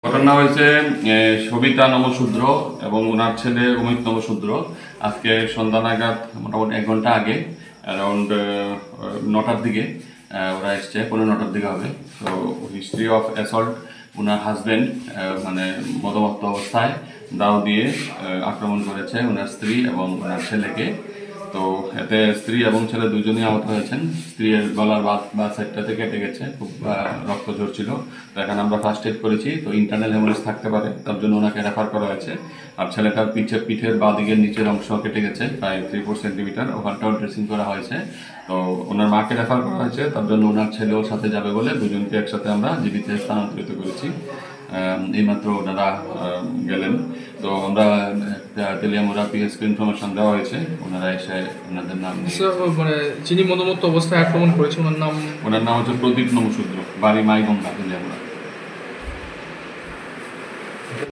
ঘটনা হয়েছে সবিতা নমশূদ্র এবং ওনার ছেলে অমিত নমশূদ্র আজকে সন্ধ্যা নাগাদ মোটামুটি 1 ঘন্টা আগে অ্যারাউন্ড 9টার দিকে ওরা এসছে, 9:15টার দিকে হবে। তো history of assault, owner husband মানে মদমত্ত অবস্থায় দাও দিয়ে আক্রমণ করেছে ওনার স্ত্রী এবং ওনার ছেলেকে। তো এতে স্ত্রী এবং ছেলে দুজনেই আহত হয়েছেন। স্ত্রীর গলার বা সাইডটাতে কেটে গেছে, খুব রক্ত ঝরছিল। তো এখানে আমরা ফার্স্ট এড করেছি। তো ইন্টারনাল হেমোরেজ থাকতে পারে, তার জন্য ওনাকে রেফার করা হয়েছে। আর ছেলেটার পিঠের বা দিকের নিচের অংশ কেটে গেছে প্রায় 3-4 সেন্টিমিটার, ওখানটাও ড্রেসিং করা হয়েছে। তো ওনার মাকে রেফার করা হয়েছে, তার জন্য ওনার ছেলেও সাথে যাবে বলে দুজনকে একসাথে আমরা জীবিতে স্থানান্তরিত করেছি। এইমাত্র ওনারা গেলেন। তো আমরা তেলিয়ামুড়া পিএসকে ইনফরমেশন দেওয়া হয়েছে, ওনারা এসে ওনাদের নাম মানে যিনি মদমত্ত অবস্থায় আক্রমণ করেছে ওনার নাম হচ্ছে প্রদীপ নমশূদ্র, বাড়ি মাইগঙ্গা, তেলিয়ামুড়া।